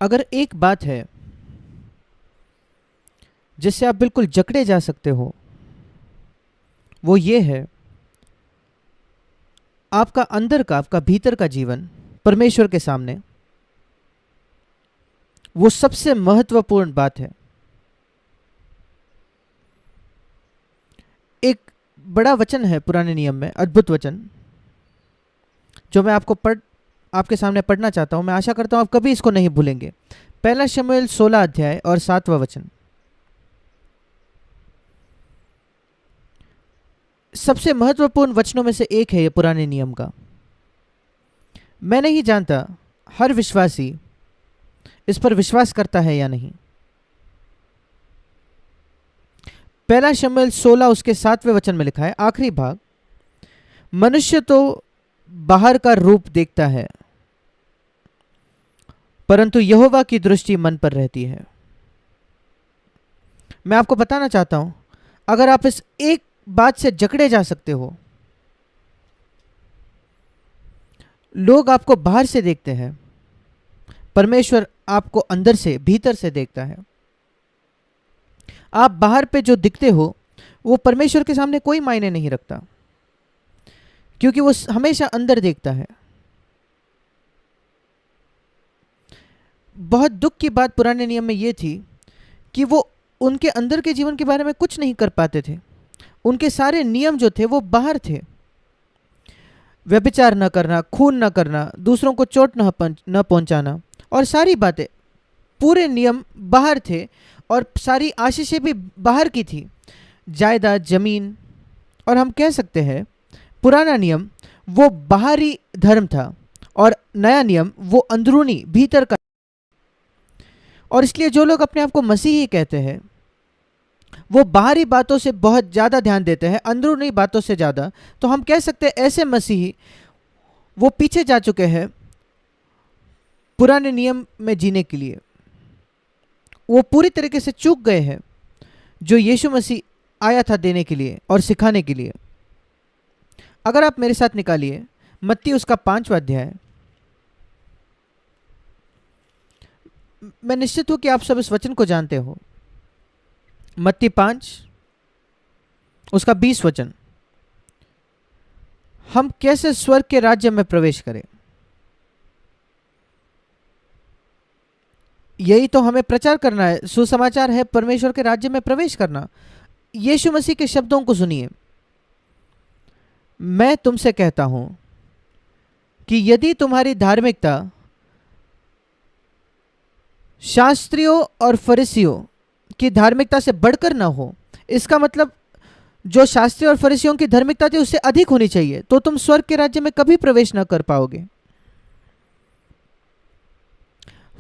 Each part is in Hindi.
अगर एक बात है जिससे आप बिल्कुल जकड़े जा सकते हो, वो ये है, आपका अंदर का, आपका भीतर का जीवन परमेश्वर के सामने वो सबसे महत्वपूर्ण बात है। एक बड़ा वचन है पुराने नियम में, अद्भुत वचन, जो मैं आपके सामने पढ़ना चाहता हूं। मैं आशा करता हूं आप कभी इसको नहीं भूलेंगे। पहला शमूएल 16 अध्याय और 7वां वचन। सबसे महत्वपूर्ण वचनों में से एक है ये पुराने नियम का। मैं नहीं जानता हर विश्वासी इस पर विश्वास करता है या नहीं। पहला शमूएल 16 उसके 7वें वचन में लिखा है, आखिरी भाग, मनुष्य तो बाहर का रूप देखता है, परंतु यहोवा की दृष्टि मन पर रहती है। मैं आपको बताना चाहता हूं, अगर आप इस एक बात से जकड़े जा सकते हो, लोग आपको बाहर से देखते हैं, परमेश्वर आपको अंदर से, भीतर से देखता है। आप बाहर पे जो दिखते हो वो परमेश्वर के सामने कोई मायने नहीं रखता, क्योंकि वो हमेशा अंदर देखता है। बहुत दुख की बात पुराने नियम में ये थी कि वो उनके अंदर के जीवन के बारे में कुछ नहीं कर पाते थे। उनके सारे नियम जो थे वो बाहर थे। व्यभिचार न करना, खून न करना, दूसरों को चोट न पहुंचाना, और सारी बातें, पूरे नियम बाहर थे। और सारी आशीषें भी बाहर की थी, जायदाद, जमीन। और हम कह सकते हैं पुराना नियम वो बाहरी धर्म था और नया नियम वो अंदरूनी, भीतर का। और इसलिए जो लोग अपने आप को मसीही कहते हैं वो बाहरी बातों से बहुत ज़्यादा ध्यान देते हैं, अंदरूनी बातों से ज़्यादा। तो हम कह सकते हैं ऐसे मसीही वो पीछे जा चुके हैं पुराने नियम में जीने के लिए। वो पूरी तरीके से चूक गए हैं जो यीशु मसीह आया था देने के लिए और सिखाने के लिए। अगर आप मेरे साथ निकालिए मत्ती उसका 5वां अध्याय। मैं निश्चित हूं कि आप सब इस वचन को जानते हो। मत्ती 5 उसका 20 वचन। हम कैसे स्वर्ग के राज्य में प्रवेश करें, यही तो हमें प्रचार करना है। सुसमाचार है परमेश्वर के राज्य में प्रवेश करना। यीशु मसीह के शब्दों को सुनिए, मैं तुमसे कहता हूं कि यदि तुम्हारी धार्मिकता शास्त्रियों और फरीसियों की धार्मिकता से बढ़कर ना हो, इसका मतलब जो शास्त्री और फरीसियों की धार्मिकता थी उससे अधिक होनी चाहिए, तो तुम स्वर्ग के राज्य में कभी प्रवेश ना कर पाओगे।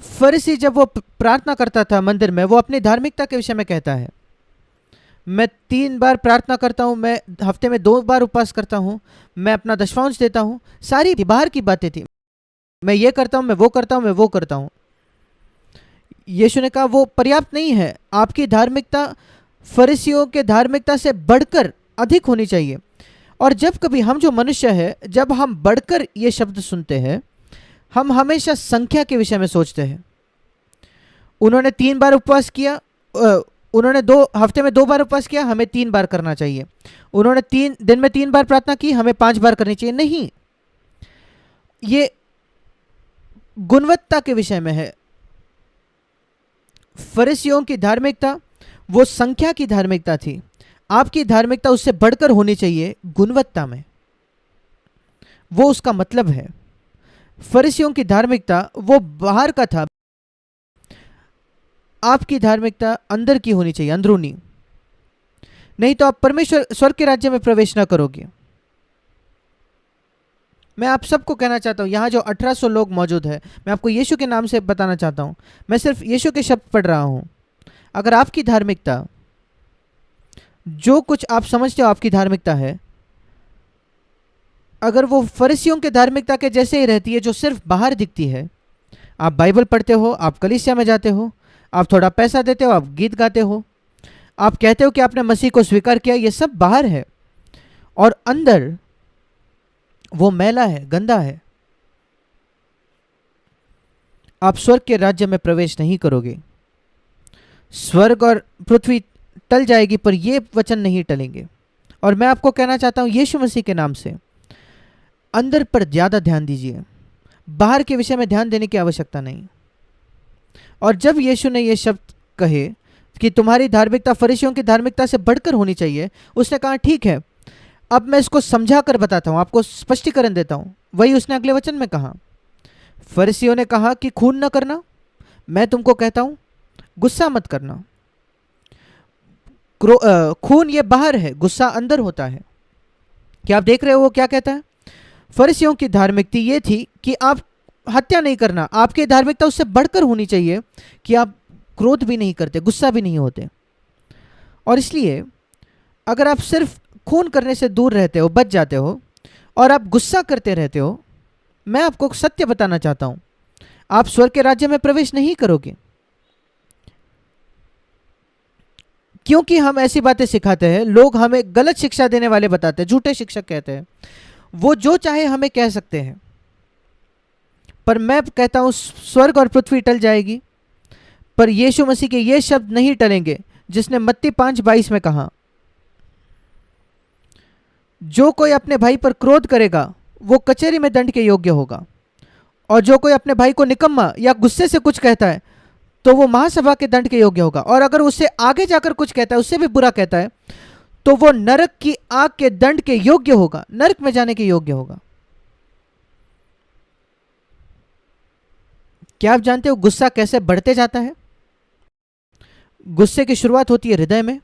फरीसी जब वो प्रार्थना करता था मंदिर में, वो अपनी धार्मिकता के विषय में कहता है, मैं 3 बार प्रार्थना करता हूं, मैं हफ्ते में 2 बार उपवास करता हूं, मैं अपना दशमांश देता हूं। सारी बाहर की बातें थी, मैं ये करता हूं, मैं वो करता हूं, मैं वो करता हूं। यीशु ने कहा वो पर्याप्त नहीं है, आपकी धार्मिकता फरीसियों के धार्मिकता से बढ़कर अधिक होनी चाहिए। और जब कभी हम जो मनुष्य है, जब हम बढ़कर ये शब्द सुनते हैं, हम हमेशा संख्या के विषय में सोचते हैं। उन्होंने 3 बार उपवास किया, उन्होंने 2 हफ्ते में 2 बार उपवास किया, हमें 3 बार करना चाहिए। उन्होंने 3 दिन में 3 बार प्रार्थना की, हमें 5 बार करनी चाहिए। नहीं, ये गुणवत्ता के विषय में है। फरीसियों की धार्मिकता वो संख्या की धार्मिकता थी, आपकी धार्मिकता उससे बढ़कर होनी चाहिए गुणवत्ता में। वो उसका मतलब है। फरीसियों की धार्मिकता वो बाहर का था, आपकी धार्मिकता अंदर की होनी चाहिए, अंदरूनी। नहीं तो आप परमेश्वर स्वर्ग के राज्य में प्रवेश ना करोगे। मैं आप सबको कहना चाहता हूं, यहां जो 1800 लोग मौजूद है, मैं आपको यीशु के नाम से बताना चाहता हूं, मैं सिर्फ यीशु के शब्द पढ़ रहा हूं। अगर आपकी धार्मिकता, जो कुछ आप समझते हो आपकी धार्मिकता है, अगर वो फरीसियों के धार्मिकता के जैसे ही रहती है जो सिर्फ बाहर दिखती है, आप बाइबल पढ़ते हो, आप कलीसिया में जाते हो, आप थोड़ा पैसा देते हो, आप गीत गाते हो, आप कहते हो कि आपने मसीह को स्वीकार किया, ये सब बाहर है और अंदर वो मैला है, गंदा है। आप स्वर्ग के राज्य में प्रवेश नहीं करोगे। स्वर्ग और पृथ्वी टल जाएगी पर ये वचन नहीं टलेंगे। और मैं आपको कहना चाहता हूं यीशु मसीह के नाम से, अंदर पर ज़्यादा ध्यान दीजिए, बाहर के विषय में ध्यान देने की आवश्यकता नहीं। और जब यीशु ने ये शब्द कहे कि तुम्हारी धार्मिकता फरीसियों की धार्मिकता से बढ़कर होनी चाहिए, उसने कहा ठीक है, अब मैं इसको समझा कर बताता हूं, आपको स्पष्टीकरण देता हूं। वही उसने अगले वचन में कहा। फरीसियों ने कहा कि खून न करना, मैं तुमको कहता हूं गुस्सा मत करना। खून ये बाहर है, गुस्सा अंदर होता है। क्या आप देख रहे हो वो क्या कहता है? फरीसियों की धार्मिकता ये थी कि आप हत्या नहीं करना, आपकी धार्मिकता उससे बढ़कर होनी चाहिए कि आप क्रोध भी नहीं करते, गुस्सा भी नहीं होते। और इसलिए अगर आप सिर्फ खून करने से दूर रहते हो, बच जाते हो, और आप गुस्सा करते रहते हो, मैं आपको सत्य बताना चाहता हूं, आप स्वर्ग के राज्य में प्रवेश नहीं करोगे। क्योंकि हम ऐसी बातें सिखाते हैं, लोग हमें गलत शिक्षा देने वाले बताते हैं, झूठे शिक्षक कहते हैं, वो जो चाहे हमें कह सकते हैं। पर मैं कहता हूं स्वर्ग और पृथ्वी टल जाएगी पर यीशु मसीह के ये शब्द नहीं टलेंगे, जिसने मत्ती 5:22 में कहा, जो कोई अपने भाई पर क्रोध करेगा वो कचहरी में दंड के योग्य होगा, और जो कोई अपने भाई को निकम्मा या गुस्से से कुछ कहता है तो वो महासभा के दंड के योग्य होगा, और अगर उससे आगे जाकर कुछ कहता है, उससे भी बुरा कहता है, तो वो नरक की आग के दंड के योग्य होगा, नरक में जाने के योग्य होगा। क्या आप जानते हो गुस्सा कैसे बढ़ते जाता है? गुस्से की शुरुआत होती है हृदय में।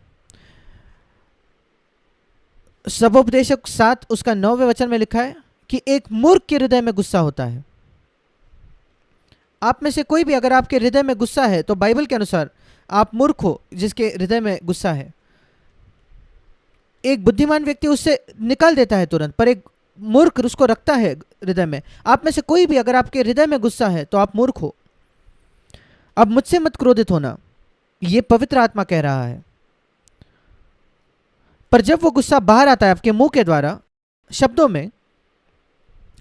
सबोपदेशक 7 उसका 9वें वचन में लिखा है कि एक मूर्ख के हृदय में गुस्सा होता है। आप में से कोई भी अगर आपके हृदय में गुस्सा है तो बाइबल के अनुसार आप मूर्ख हो, जिसके हृदय में गुस्सा है। एक बुद्धिमान व्यक्ति उससे निकाल देता है तुरंत, पर एक मूर्ख उसको रखता है हृदय में। आप में से कोई भी अगर आपके हृदय में गुस्सा है तो आप मूर्ख हो। अब मुझसे मत क्रोधित होना, यह पवित्र आत्मा कह रहा है। पर जब वो गुस्सा बाहर आता है आपके मुंह के द्वारा, शब्दों में,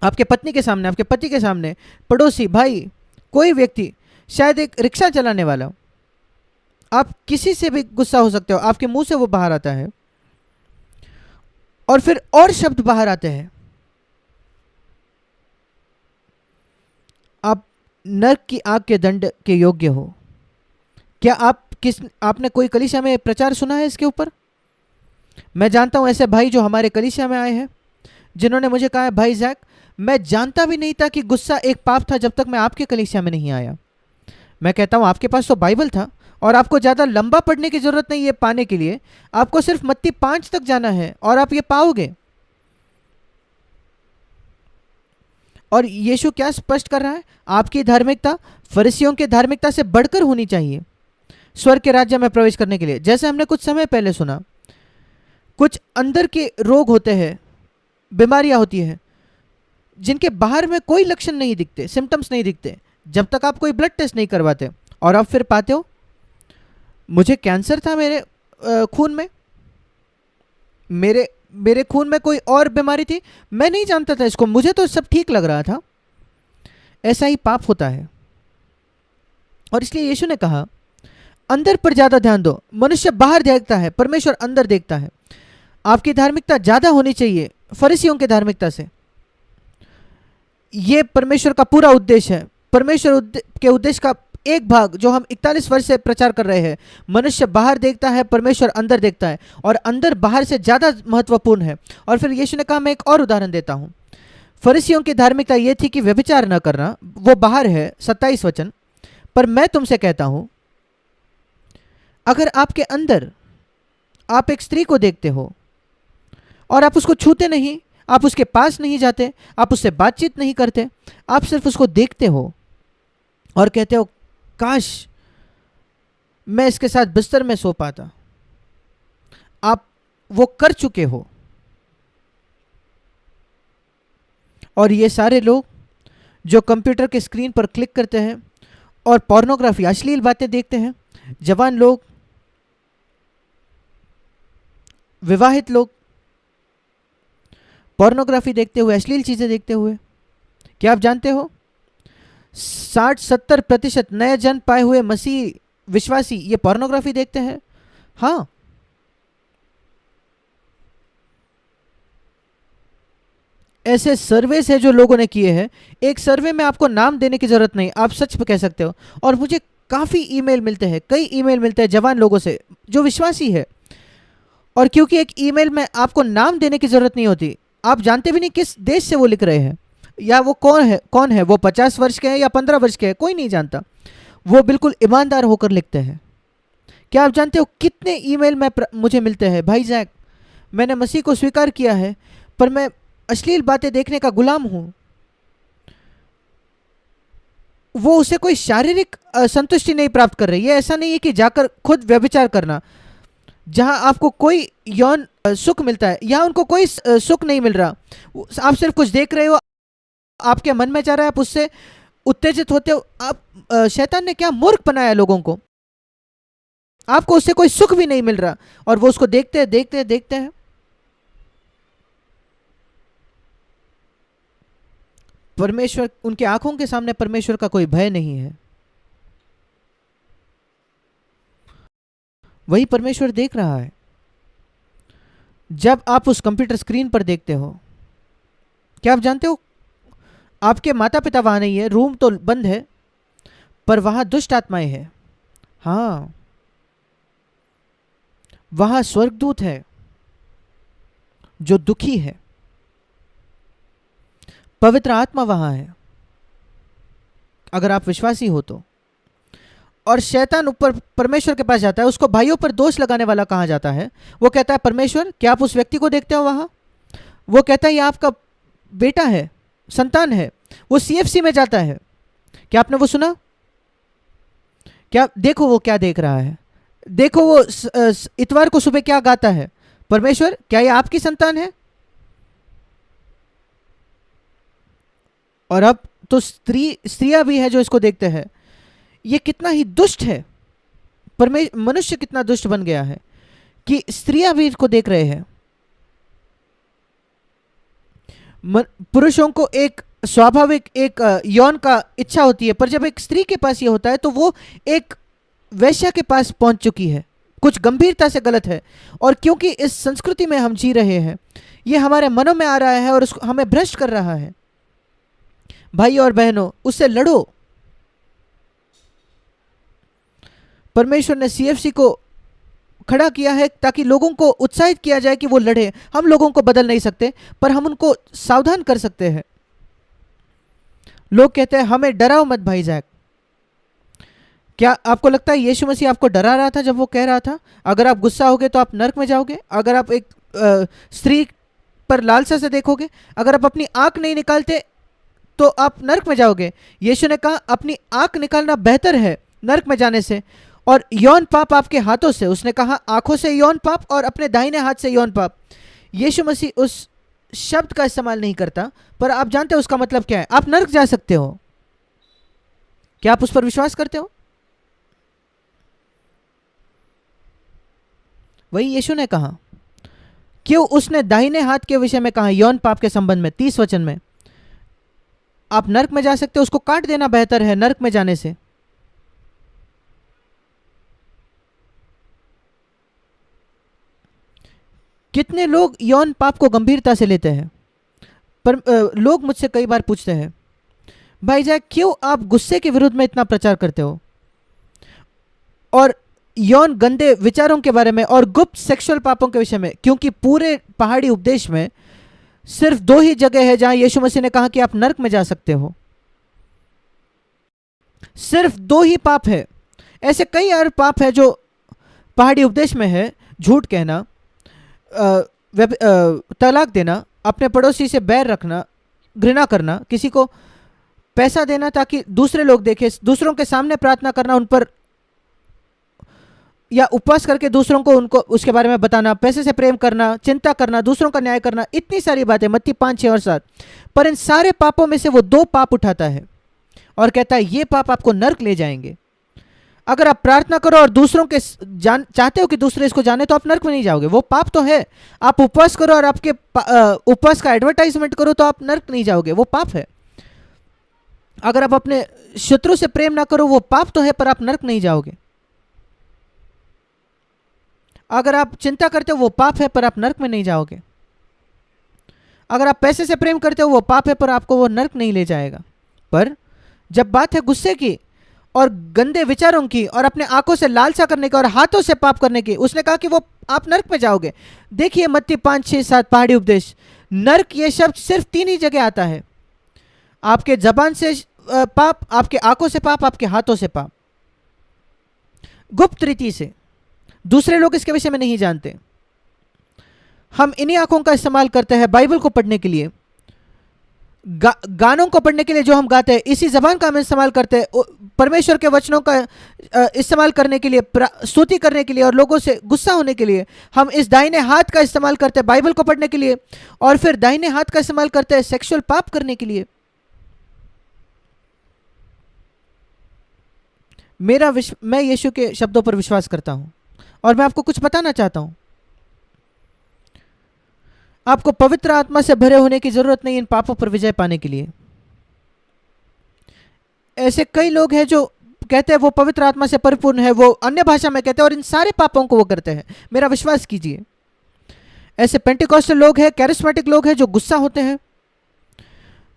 आपके पत्नी के सामने, आपके पति के सामने, पड़ोसी, भाई, कोई व्यक्ति, शायद एक रिक्शा चलाने वाला, आप किसी से भी गुस्सा हो सकते हो, आपके मुंह से वो बाहर आता है और फिर और शब्द बाहर आते हैं। आप नरक की आग के दंड के योग्य हो। क्या आपने कोई कलीसिया में प्रचार सुना है इसके ऊपर? मैं जानता हूं ऐसे भाई जो हमारे कलीसिया में आए हैं, जिन्होंने मुझे कहा है, भाई जैक, मैं जानता भी नहीं था कि गुस्सा एक पाप था जब तक मैं आपके कलीसिया में नहीं आया। मैं कहता हूं आपके पास तो बाइबल था, और आपको ज़्यादा लंबा पढ़ने की जरूरत नहीं है पाने के लिए। आपको सिर्फ मत्ती 5 तक जाना है और आप ये पाओगे। और यीशु क्या स्पष्ट कर रहा है? आपकी धार्मिकता फरीसियों की धार्मिकता से बढ़कर होनी चाहिए स्वर्ग के राज्य में प्रवेश करने के लिए। जैसे हमने कुछ समय पहले सुना, कुछ अंदर के रोग होते हैं, बीमारियां होती है, जिनके बाहर में कोई लक्षण नहीं दिखते, सिम्टम्स नहीं दिखते, जब तक आप कोई ब्लड टेस्ट नहीं करवाते। और आप फिर पाते हो, मुझे कैंसर था मेरे खून में, मेरे खून में कोई और बीमारी थी, मैं नहीं जानता था इसको, मुझे तो सब ठीक लग रहा था। ऐसा ही पाप होता है। और इसलिए यीशु ने कहा, अंदर पर ज्यादा ध्यान दो। मनुष्य बाहर देखता है, परमेश्वर अंदर देखता है। आपकी धार्मिकता ज्यादा होनी चाहिए फरीसियों की धार्मिकता से। यह परमेश्वर का पूरा उद्देश्य है। परमेश्वर के उद्देश्य का एक भाग जो हम 41 वर्ष से प्रचार कर रहे हैं, मनुष्य बाहर देखता है, परमेश्वर अंदर देखता है, और अंदर बाहर से ज्यादा महत्वपूर्ण है। और फिर यीशु ने कहा, मैं एक और उदाहरण देता हूं। फरीसियों की धार्मिकता यह थी कि व्यभिचार न करना, वो बाहर है, 27 वचन। पर मैं तुमसे कहता हूं, अगर आपके अंदर आप एक स्त्री को देखते हो और आप उसको छूते नहीं, आप उसके पास नहीं जाते, आप उससे बातचीत नहीं करते, आप सिर्फ उसको देखते हो और कहते हो, काश मैं इसके साथ बिस्तर में सो पाता, आप वो कर चुके हो। और ये सारे लोग जो कंप्यूटर के स्क्रीन पर क्लिक करते हैं और पोर्नोग्राफी, अश्लील बातें देखते हैं, जवान लोग, विवाहित लोग पोर्नोग्राफी देखते हुए, अश्लील चीजें देखते हुए, क्या आप जानते हो 60-70% नए जन्म पाए हुए मसीह विश्वासी ये पोर्नोग्राफी देखते हैं। हाँ, ऐसे सर्वेस है जो लोगों ने किए हैं। एक सर्वे में आपको नाम देने की जरूरत नहीं, आप सच पे कह सकते हो। और मुझे काफ़ी ईमेल मिलते हैं, कई ईमेल मिलते हैं जवान लोगों से जो विश्वासी है। और क्योंकि एक ईमेल में आपको नाम देने की जरूरत नहीं होती, आप जानते भी नहीं किस देश से वो लिख रहे हैं या वो कौन है, वो 50 वर्ष के हैं या 15 वर्ष के हैं, कोई नहीं जानता। वो बिल्कुल ईमानदार होकर लिखते हैं। क्या आप जानते हो कितने ईमेल मुझे मिलते हैं, भाई जैक मैंने मसीह को स्वीकार किया है पर मैं अश्लील बातें देखने का गुलाम हूं। वो उसे कोई शारीरिक संतुष्टि नहीं प्राप्त कर रही है। ऐसा नहीं है कि जाकर खुद व्यभिचार करना, जहां आपको कोई यौन सुख मिलता है, यहाँ उनको कोई सुख नहीं मिल रहा। आप सिर्फ कुछ देख रहे हो, आपके मन में जा रहा है, आप उससे उत्तेजित होते हो। आप शैतान ने क्या मूर्ख बनाया लोगों को, आपको उससे कोई सुख भी नहीं मिल रहा और वो उसको देखते हैं देखते हैं देखते हैं। परमेश्वर, उनके आंखों के सामने परमेश्वर का कोई भय नहीं है। वही परमेश्वर देख रहा है। जब आप उस कंप्यूटर स्क्रीन पर देखते हो, क्या आप जानते हो आपके माता पिता वहां नहीं है, रूम तो बंद है पर वहां दुष्ट आत्माएं हैं। हाँ, वहां स्वर्गदूत है जो दुखी है, पवित्र आत्मा वहां है अगर आप विश्वासी हो तो। और शैतान ऊपर परमेश्वर के पास जाता है, उसको भाइयों पर दोष लगाने वाला कहा जाता है। वो कहता है परमेश्वर क्या आप उस व्यक्ति को देखते हो वहां? वो कहता है ये आपका बेटा है, संतान है। वो सीएफसी में जाता है, क्या आपने वो सुना? क्या देखो वो क्या देख रहा है, देखो वो इतवार को सुबह क्या गाता है, परमेश्वर क्या ये आपकी संतान है? और अब तो स्त्रियां भी है जो इसको देखते हैं। ये कितना ही दुष्ट है, मनुष्य कितना दुष्ट बन गया है कि स्त्रियां भी इसको देख रहे हैं। पुरुषों को एक स्वाभाविक एक यौन का इच्छा होती है, पर जब एक स्त्री के पास ये होता है तो वो एक वैश्या के पास पहुंच चुकी है। कुछ गंभीरता से गलत है। और क्योंकि इस संस्कृति में हम जी रहे हैं, ये हमारे मनों में आ रहा है और उसको हमें भ्रष्ट कर रहा है। भाई और बहनों, उससे लड़ो। परमेश्वर ने सीएफसी को खड़ा किया है ताकि लोगों को उत्साहित किया जाए कि वो लड़े। हम लोगों को बदल नहीं सकते पर हम उनको सावधान कर सकते हैं। लोग कहते हैं हमें डराओ मत भाई जैक। क्या आपको लगता है यीशु मसीह आपको डरा रहा था जब वो कह रहा था अगर आप गुस्सा होगे तो आप नर्क में जाओगे, अगर आप एक स्त्री पर लालसा से देखोगे, अगर आप अपनी आंख नहीं निकालते तो आप नर्क में जाओगे? यीशु ने कहा अपनी आंख निकालना बेहतर है नर्क में जाने से, और यौन पाप आपके हाथों से। उसने कहा आंखों से यौन पाप और अपने दाहिने हाथ से यौन पाप। यीशु मसीह उस शब्द का इस्तेमाल नहीं करता, पर आप जानते हो उसका मतलब क्या है। आप नर्क जा सकते हो। क्या आप उस पर विश्वास करते हो? वही यीशु ने कहा। क्यों उसने दाहिने हाथ के विषय में कहा यौन पाप के संबंध में 30 वचन में? आप नर्क में जा सकते हो, उसको काट देना बेहतर है नर्क में जाने से। कितने लोग यौन पाप को गंभीरता से लेते हैं। पर लोग मुझसे कई बार पूछते हैं भाई जैक क्यों आप गुस्से के विरुद्ध में इतना प्रचार करते हो और यौन गंदे विचारों के बारे में और गुप्त सेक्सुअल पापों के विषय में? क्योंकि पूरे पहाड़ी उपदेश में सिर्फ 2 ही जगह है जहां यीशु मसीह ने कहा कि आप नर्क में जा सकते हो। सिर्फ 2 ही पाप है। ऐसे कई और पाप है जो पहाड़ी उपदेश में है। झूठ कहना, तलाक देना, अपने पड़ोसी से बैर रखना, घृणा करना, किसी को पैसा देना ताकि दूसरे लोग देखें, दूसरों के सामने प्रार्थना करना उन पर, या उपवास करके दूसरों को उनको उसके बारे में बताना, पैसे से प्रेम करना, चिंता करना, दूसरों का न्याय करना, इतनी सारी बातें मत्ती 5, 6 और 7। पर इन सारे पापों में से वो 2 पाप उठाता है और कहता है ये पाप आपको नर्क ले जाएंगे। अगर आप प्रार्थना करो और दूसरों के चाहते हो कि दूसरे इसको जाने तो आप नर्क में नहीं जाओगे, वो पाप तो है। आप उपवास करो और आपके उपवास का एडवर्टाइजमेंट करो तो आप नर्क नहीं जाओगे, वो पाप है। अगर आप अपने शत्रु से प्रेम ना करो, वो पाप तो है पर आप नरक नहीं जाओगे। अगर आप चिंता करते हो वो पाप है पर आप नरक में नहीं जाओगे। अगर आप पैसे से प्रेम करते हो वो पाप है पर आपको वो नरक नहीं ले जाएगा। पर जब बात है गुस्से की और गंदे विचारों की और अपने आंखों से लालसा करने की और हाथों से पाप करने की, उसने कहा कि वो आप नरक में जाओगे। देखिए मत्ती 5, 6, 7 पहाड़ी उपदेश, नरक ये शब्द सिर्फ 3 ही जगह आता है। आपके जबान से पाप, आपके आंखों से पाप, आपके हाथों से पाप, गुप्त रीति से। दूसरे लोग इसके विषय में नहीं जानते। हम इन्हीं आंखों का इस्तेमाल करते हैं बाइबल को पढ़ने के लिए, गानों को पढ़ने के लिए जो हम गाते हैं, इसी जबान का हम इस्तेमाल करते हैं परमेश्वर के वचनों का इस्तेमाल करने के लिए, स्तुति करने के लिए और लोगों से गुस्सा होने के लिए। हम इस दाहिने हाथ का इस्तेमाल करते हैं बाइबल को पढ़ने के लिए, और फिर दाहिने हाथ का इस्तेमाल करते हैं सेक्सुअल पाप करने के लिए। मैं यीशु के शब्दों पर विश्वास करता हूं और मैं आपको कुछ बताना चाहता हूं। आपको पवित्र आत्मा से भरे होने की जरूरत नहीं इन पापों पर विजय पाने के लिए। ऐसे कई लोग हैं जो कहते हैं वो पवित्र आत्मा से परिपूर्ण है, वो अन्य भाषा में कहते हैं और इन सारे पापों को वो करते हैं। मेरा विश्वास कीजिए, ऐसे पेंटिकॉस्टल लोग हैं, कैरिस्मेटिक लोग हैं जो गुस्सा होते हैं,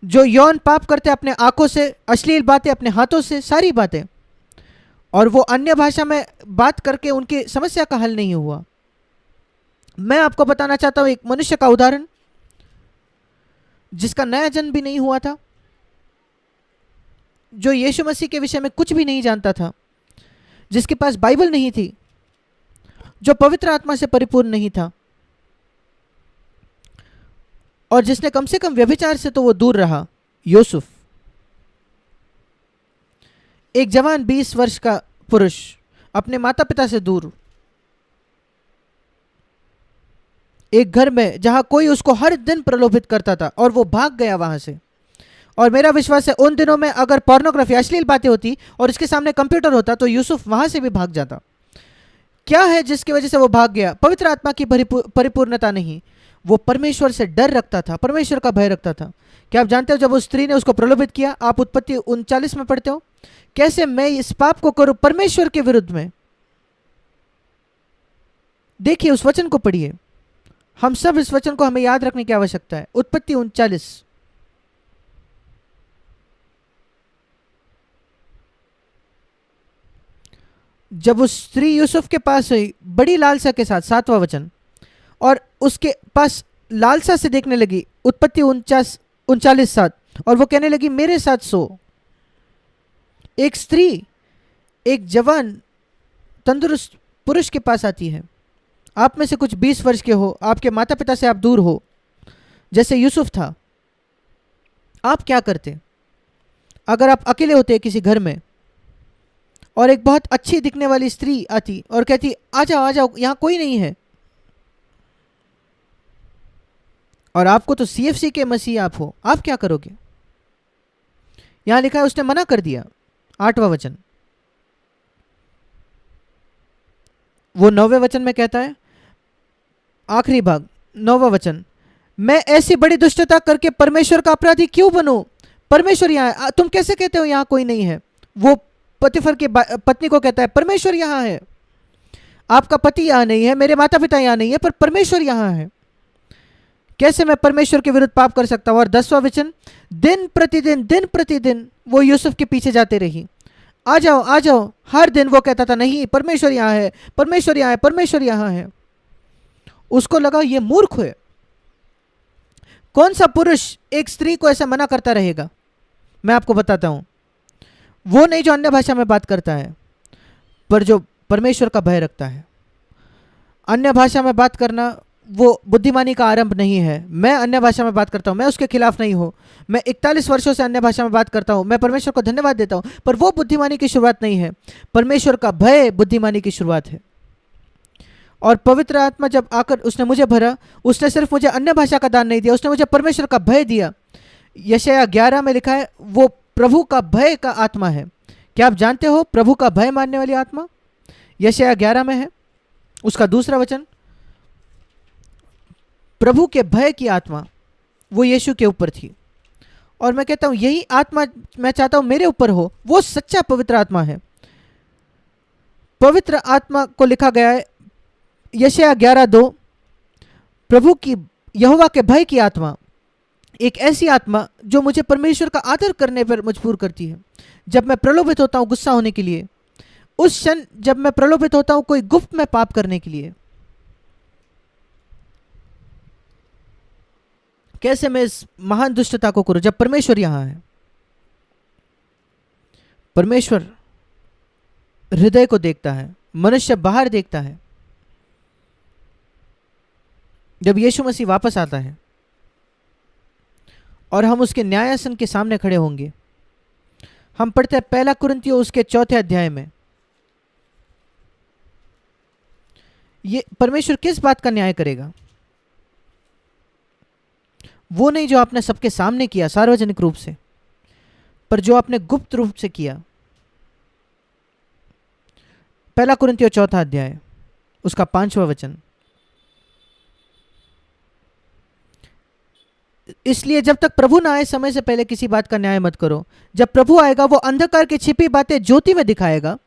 जो यौन पाप करते हैं अपने आंखों से, अश्लील बातें अपने हाथों से, सारी बातें, और वो अन्य भाषा में बात करके उनकी समस्या का हल नहीं हुआ। मैं आपको बताना चाहता हूं एक मनुष्य का उदाहरण, जिसका नया जन्म भी नहीं हुआ था, जो यीशु मसीह के विषय में कुछ भी नहीं जानता था, जिसके पास बाइबल नहीं थी, जो पवित्र आत्मा से परिपूर्ण नहीं था, और जिसने कम से कम व्यभिचार से तो वो दूर रहा। यूसुफ, एक जवान 20 वर्ष का पुरुष, अपने माता पिता से दूर, एक घर में जहां कोई उसको हर दिन प्रलोभित करता था, और वो भाग गया वहां से। और मेरा विश्वास है उन दिनों में अगर पोर्नोग्राफी, अश्लील बातें होती और इसके सामने कंप्यूटर होता तो यूसुफ वहां से भी भाग जाता। क्या है जिसकी वजह से वो भाग गया? पवित्र आत्मा की परिपूर्णता नहीं, वो परमेश्वर से डर रखता था, परमेश्वर का भय रखता था। क्या आप जानते हो जब उस स्त्री ने उसको प्रलोभित किया, आप उत्पत्ति 39 में पढ़ते हो, कैसे मैं इस पाप को करूं परमेश्वर के विरुद्ध में। देखिए उस वचन को पढ़िए, हम सब इस वचन को हमें याद रखने की आवश्यकता है। उत्पत्ति 39, जब उस स्त्री यूसुफ के पास हुई बड़ी लालसा के साथ, 7वां वचन, और उसके पास लालसा से देखने लगी, उत्पत्ति 39:7, और वो कहने लगी मेरे साथ सो। एक स्त्री एक जवान तंदुरुस्त पुरुष के पास आती है, आप में से कुछ 20 वर्ष के हो, आपके माता पिता से आप दूर हो, जैसे यूसुफ था, आप क्या करते? अगर आप अकेले होते किसी घर में और एक बहुत अच्छी दिखने वाली स्त्री आती और कहती आ जाओ आ जाओ, यहां कोई नहीं है, और आपको तो सीएफसी के मसीह आप हो, आप क्या करोगे? यहां लिखा है उसने मना कर दिया। 8वां वचन, वो 9वें वचन में कहता है, आखिरी भाग 9वां वचन, मैं ऐसी बड़ी दुष्टता करके परमेश्वर का अपराधी क्यों बनूं? परमेश्वर यहाँ है, तुम कैसे कहते हो यहाँ कोई नहीं है? वो पतिफर की पत्नी को कहता है परमेश्वर यहाँ है, आपका पति यहाँ नहीं है, मेरे माता पिता यहाँ नहीं है, पर परमेश्वर यहाँ है। कैसे मैं परमेश्वर के विरुद्ध पाप कर सकता हूँ? और 10वां वचन, दिन प्रतिदिन वो यूसुफ के पीछे जाते रही, आ जाओ आ जाओ, हर दिन वो कहता था नहीं परमेश्वर यहाँ है, परमेश्वर यहाँ है, परमेश्वर यहाँ है। उसको लगा ये मूर्ख है, कौन सा पुरुष एक स्त्री को ऐसा मना करता रहेगा? मैं आपको बताता हूं, वो नहीं जो अन्य भाषा में बात करता है, पर जो परमेश्वर का भय रखता है। अन्य भाषा में बात करना वो बुद्धिमानी का आरंभ नहीं है। मैं अन्य भाषा में बात करता हूं, मैं उसके खिलाफ नहीं हूं, मैं 41 वर्षों से अन्य भाषा में बात करता हूं, मैं परमेश्वर को धन्यवाद देता हूं, पर वो बुद्धिमानी की शुरुआत नहीं है। परमेश्वर का भय बुद्धिमानी की शुरुआत है। और पवित्र आत्मा जब आकर उसने मुझे भरा, उसने सिर्फ मुझे अन्य भाषा का दान नहीं दिया, उसने मुझे परमेश्वर का भय दिया। यशायाह 11 में लिखा है वो प्रभु का भय का आत्मा है। क्या आप जानते हो प्रभु का भय मानने वाली आत्मा यशायाह 11 में है, उसका 2रा वचन, प्रभु के भय की आत्मा वो यीशु के ऊपर थी। और मैं कहता हूं यही आत्मा मैं चाहता हूं मेरे ऊपर हो, वो सच्चा पवित्र आत्मा है। पवित्र आत्मा को लिखा गया है यशायाह 11:2, प्रभु की, यहोवा के भय की आत्मा, एक ऐसी आत्मा जो मुझे परमेश्वर का आदर करने पर मजबूर करती है। जब मैं प्रलोभित होता हूं गुस्सा होने के लिए, उस क्षण जब मैं प्रलोभित होता हूं कोई गुप्त में पाप करने के लिए, कैसे मैं इस महान दुष्टता को करूं जब परमेश्वर यहां है। परमेश्वर हृदय को देखता है, मनुष्य बाहर देखता है। जब यीशु मसीह वापस आता है और हम उसके न्यायासन के सामने खड़े होंगे, हम पढ़ते हैं 1 कुरिन्थियों उसके 4 अध्याय में, ये परमेश्वर किस बात का न्याय करेगा? वो नहीं जो आपने सबके सामने किया सार्वजनिक रूप से, पर जो आपने गुप्त रूप से किया। 1 कुरिन्थियों 4 अध्याय उसका 5वां वचन, इसलिए जब तक प्रभु ना आए समय से पहले किसी बात का न्याय मत करो। जब प्रभु आएगा वो अंधकार की छिपी बातें ज्योति में दिखाएगा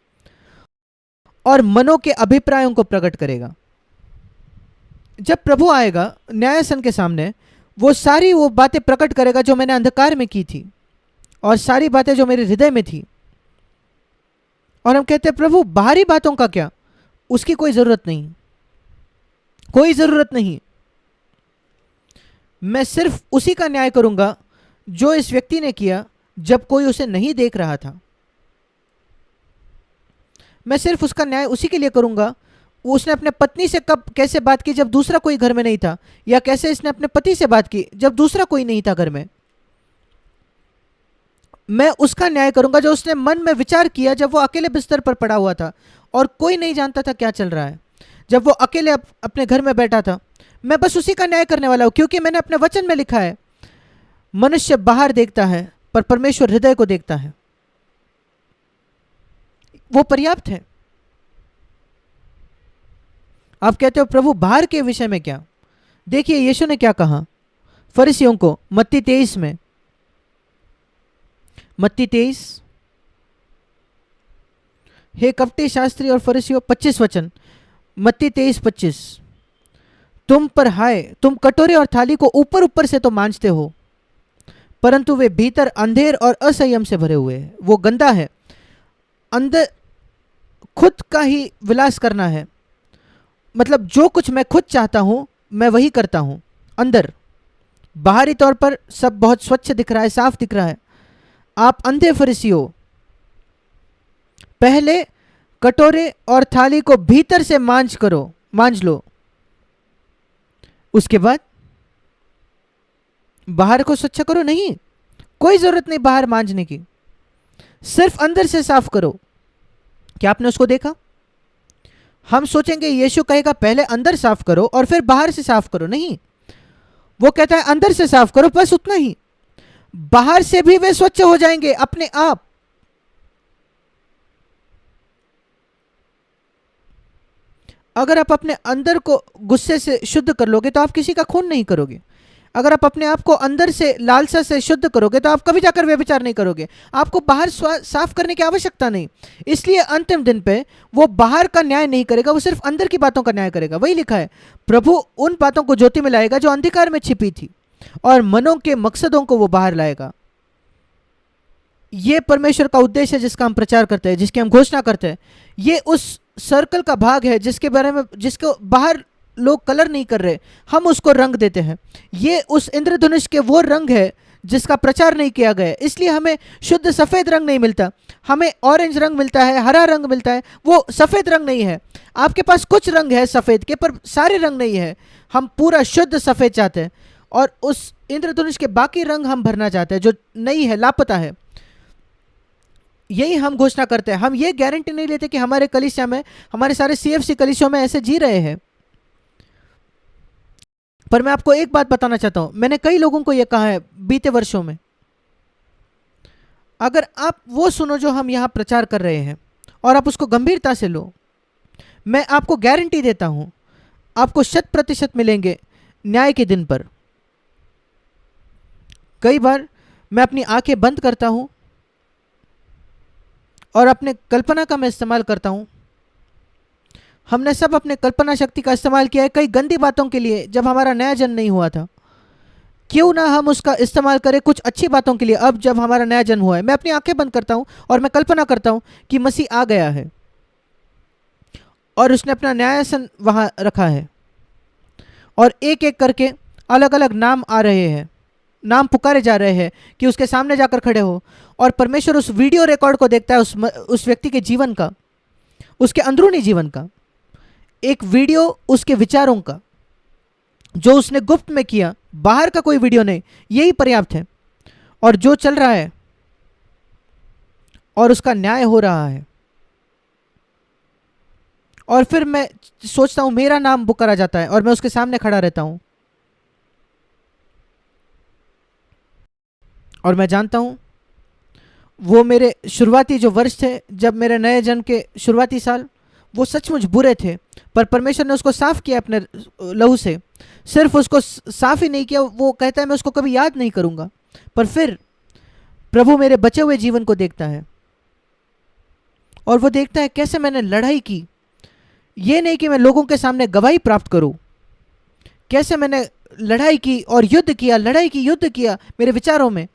और मनों के अभिप्रायों को प्रकट करेगा। जब प्रभु आएगा न्यायासन के सामने, वो सारी वो बातें प्रकट करेगा जो मैंने अंधकार में की थी और सारी बातें जो मेरे हृदय में थी। और हम कहते हैं प्रभु बाहरी बातों का क्या, उसकी कोई जरूरत नहीं, कोई जरूरत नहीं। मैं सिर्फ उसी का न्याय करूंगा जो इस व्यक्ति ने किया जब कोई उसे नहीं देख रहा था। मैं सिर्फ उसका न्याय उसी के लिए करूंगा, उसने अपने पत्नी से कब कैसे बात की जब दूसरा कोई घर में नहीं था, या कैसे इसने अपने पति से बात की जब दूसरा कोई नहीं था घर में। मैं उसका न्याय करूंगा जो उसने मन में विचार किया जब वो अकेले बिस्तर पर पड़ा हुआ था और कोई नहीं जानता था क्या चल रहा है, जब वो अकेले अपने घर में बैठा था। मैं बस उसी का न्याय करने वाला हूं, क्योंकि मैंने अपने वचन में लिखा है मनुष्य बाहर देखता है पर परमेश्वर हृदय को देखता है। वो पर्याप्त है। आप कहते हो प्रभु बाहर के विषय में क्या? देखिए यीशु ने क्या कहा फरीसियों को मत्ती 23 में, मत्ती 23, हे कपटी शास्त्री और फरीसियों, 25 वचन, मत्ती 23:25, तुम पर हाय, तुम कटोरे और थाली को ऊपर ऊपर से तो मांजते हो, परंतु वे भीतर अंधेर और असंयम से भरे हुए हैं। वो गंदा है, अंदर खुद का ही विलास करना है, मतलब जो कुछ मैं खुद चाहता हूं मैं वही करता हूं। अंदर बाहरी तौर पर सब बहुत स्वच्छ दिख रहा है, साफ दिख रहा है। आप अंधे फरीसियों, पहले कटोरे और थाली को भीतर से मांज लो, उसके बाद बाहर को स्वच्छ करो। नहीं, कोई जरूरत नहीं बाहर मांजने की, सिर्फ अंदर से साफ करो। क्या आपने उसको देखा? हम सोचेंगे यीशु कहेगा पहले अंदर साफ करो और फिर बाहर से साफ करो। नहीं, वो कहता है अंदर से साफ करो, बस उतना ही। बाहर से भी वे स्वच्छ हो जाएंगे अपने आप। अगर आप अपने अंदर को गुस्से से शुद्ध कर लोगे तो आप किसी का खून नहीं करोगे। अगर आप अपने आप को अंदर से लालसा से शुद्ध करोगे तो आप कभी जाकर व्यभिचार नहीं करोगे। आपको बाहर साफ करने की आवश्यकता नहीं। इसलिए अंतिम दिन पे वो बाहर का न्याय नहीं करेगा, वो सिर्फ अंदर की बातों का न्याय करेगा। वही लिखा है, प्रभु उन बातों को ज्योति में लाएगा जो अंधकार में छिपी थी, और मनों के मकसदों को वो बाहर लाएगा। ये परमेश्वर का उद्देश्य है जिसका हम प्रचार करते हैं, जिसकी हम घोषणा करते हैं। ये उस सर्कल का भाग है जिसके बारे में, जिसको बाहर लोग कलर नहीं कर रहे, हम उसको रंग देते हैं। ये उस इंद्रधनुष के वो रंग है जिसका प्रचार नहीं किया गया, इसलिए हमें शुद्ध सफ़ेद रंग नहीं मिलता। हमें ऑरेंज रंग मिलता है, हरा रंग मिलता है, वो सफ़ेद रंग नहीं है। आपके पास कुछ रंग है सफ़ेद के, पर सारे रंग नहीं है। हम पूरा शुद्ध सफ़ेद चाहते हैं, और उस इंद्रधनुष के बाकी रंग हम भरना चाहते हैं जो नहीं है, लापता है। यही हम घोषणा करते हैं। हम ये गारंटी नहीं लेते कि हमारे कलीसिया में, हमारे सारे CFC कलीसियों में ऐसे जी रहे हैं। पर मैं आपको एक बात बताना चाहता हूं, मैंने कई लोगों को यह कहा है बीते वर्षों में, अगर आप वो सुनो जो हम यहां प्रचार कर रहे हैं और आप उसको गंभीरता से लो, मैं आपको गारंटी देता हूं आपको 100% मिलेंगे न्याय के दिन पर। कई बार मैं अपनी आंखें बंद करता हूं और अपने कल्पना का मैं इस्तेमाल करता हूं। हमने सब अपने कल्पना शक्ति का इस्तेमाल किया है कई गंदी बातों के लिए जब हमारा नया जन्म नहीं हुआ था। क्यों ना हम उसका इस्तेमाल करें कुछ अच्छी बातों के लिए अब जब हमारा नया जन्म हुआ है। मैं अपनी आंखें बंद करता हूं और मैं कल्पना करता हूं कि मसीह आ गया है और उसने अपना न्यायासन वहां रखा है और एक एक करके अलग अलग नाम आ रहे हैं, नाम पुकारे जा रहे हैं कि उसके सामने जाकर खड़े हो। और परमेश्वर उस वीडियो रिकॉर्ड को देखता है, उस व्यक्ति के जीवन का, उसके अंदरूनी जीवन का एक वीडियो, उसके विचारों का जो उसने गुप्त में किया, बाहर का कोई वीडियो नहीं, यही पर्याप्त है। और जो चल रहा है और उसका न्याय हो रहा है। और फिर मैं सोचता हूं मेरा नाम पुकारा जाता है और मैं उसके सामने खड़ा रहता हूं और मैं जानता हूं वो मेरे शुरुआती जो वर्ष थे, जब मेरे नए जन्म के शुरुआती साल, वो सचमुच बुरे थे, पर परमेश्वर ने उसको साफ किया अपने लहू से। सिर्फ उसको साफ ही नहीं किया, वो कहता है मैं उसको कभी याद नहीं करूंगा। पर फिर प्रभु मेरे बचे हुए जीवन को देखता है और वो देखता है कैसे मैंने लड़ाई की। ये नहीं कि मैं लोगों के सामने गवाही प्राप्त करूं, कैसे मैंने लड़ाई की और युद्ध किया, लड़ाई की, युद्ध किया मेरे विचारों में,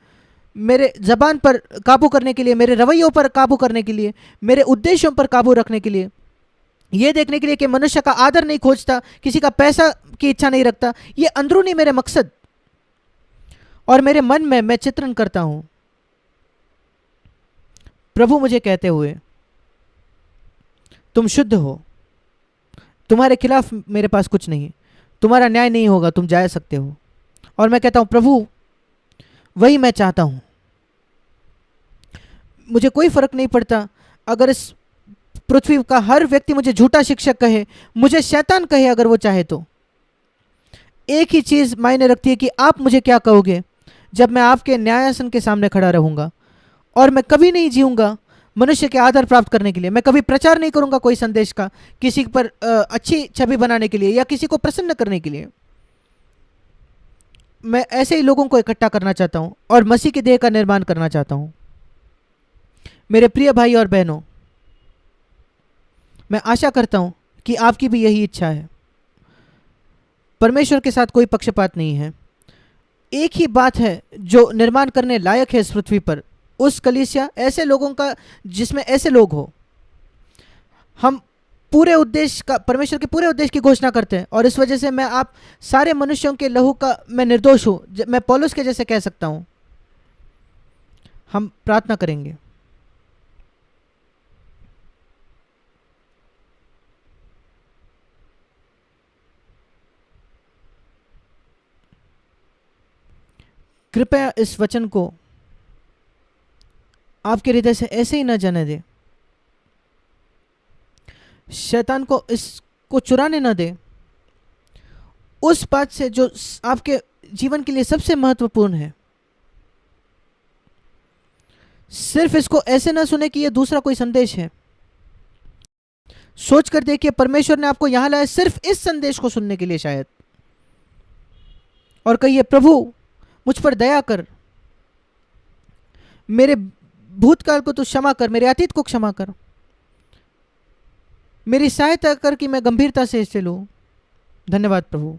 मेरे जबान पर काबू करने के लिए, मेरे रवैयों पर काबू करने के लिए, मेरे उद्देश्यों पर काबू रखने के लिए, ये देखने के लिए कि मनुष्य का आदर नहीं खोजता, किसी का पैसा की इच्छा नहीं रखता। ये अंदरूनी मेरे मकसद और मेरे मन में मैं चित्रण करता हूं प्रभु मुझे कहते हुए तुम शुद्ध हो, तुम्हारे खिलाफ मेरे पास कुछ नहीं, तुम्हारा न्याय नहीं होगा, तुम जा सकते हो। और मैं कहता हूं प्रभु वही मैं चाहता हूं। मुझे कोई फर्क नहीं पड़ता अगर इस पृथ्वी का हर व्यक्ति मुझे झूठा शिक्षक कहे, मुझे शैतान कहे, अगर वो चाहे तो। एक ही चीज मायने रखती है कि आप मुझे क्या कहोगे जब मैं आपके न्यायासन के सामने खड़ा रहूंगा। और मैं कभी नहीं जीऊंगा मनुष्य के आदर प्राप्त करने के लिए। मैं कभी प्रचार नहीं करूंगा कोई संदेश का किसी पर अच्छी छवि बनाने के लिए या किसी को प्रसन्न करने के लिए। मैं ऐसे ही लोगों को इकट्ठा करना चाहता हूं और मसीह की देह का निर्माण करना चाहता हूं। मेरे प्रिय भाई और बहनों, मैं आशा करता हूं कि आपकी भी यही इच्छा है। परमेश्वर के साथ कोई पक्षपात नहीं है। एक ही बात है जो निर्माण करने लायक है इस पृथ्वी पर, उस कलीसिया, ऐसे लोगों का जिसमें ऐसे लोग हो। हम पूरे उद्देश्य का, परमेश्वर के पूरे उद्देश्य की घोषणा करते हैं और इस वजह से मैं आप सारे मनुष्यों के लहू का मैं निर्दोष हूं। मैं पौलुस के जैसे कह सकता हूं। हम प्रार्थना करेंगे। कृपया इस वचन को आपके हृदय से ऐसे ही न जाने दे। शैतान को इसको चुराने न दे उस बात से जो आपके जीवन के लिए सबसे महत्वपूर्ण है। सिर्फ इसको ऐसे ना सुने कि यह दूसरा कोई संदेश है। सोच कर देखिए, परमेश्वर ने आपको यहां लाया सिर्फ इस संदेश को सुनने के लिए शायद। और कहिए प्रभु मुझ पर दया कर, मेरे भूतकाल को तू क्षमा कर, मेरे अतीत को क्षमा कर, मेरी सहायता कर कि मैं गंभीरता से इसे लूं। धन्यवाद प्रभु।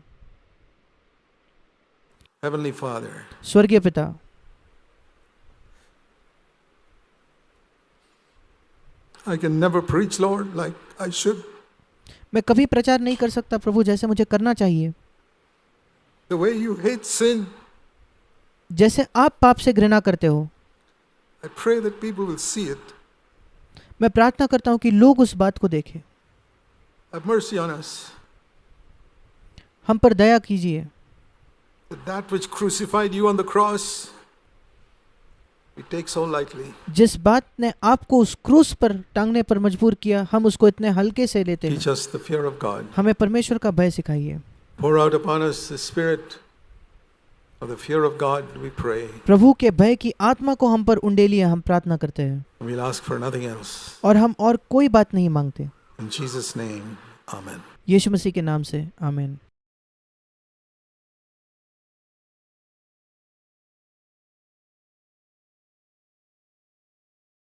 Heavenly Father, स्वर्गीय पिता, I can never preach, Lord, like I should. मैं कभी प्रचार नहीं कर सकता प्रभु जैसे मुझे करना चाहिए। The way you hate sin, जैसे आप पाप से घृणा करते हो। I pray that people will see it. मैं प्रार्थना करता हूं कि लोग उस बात को देखें। Have mercy on us. हम पर दया कीजिए। That which crucified you on the cross, we take so lightly. जिस बात ने आपको उस क्रूस पर टांगने पर मजबूर किया, हम उसको इतने हल्के से लेते हैं। Teach us the fear of God. हमें परमेश्वर का भय सिखाइए। Pour out upon us the spirit of the fear of God, we pray. प्रभु के भय की आत्मा को हम पर उंडेलिए, हम प्रार्थना करते हैं। We'll ask for nothing else. और हम और कोई बात नहीं मांगते। In Jesus' name, Amen. यीशु मसीह के नाम से, आमीन।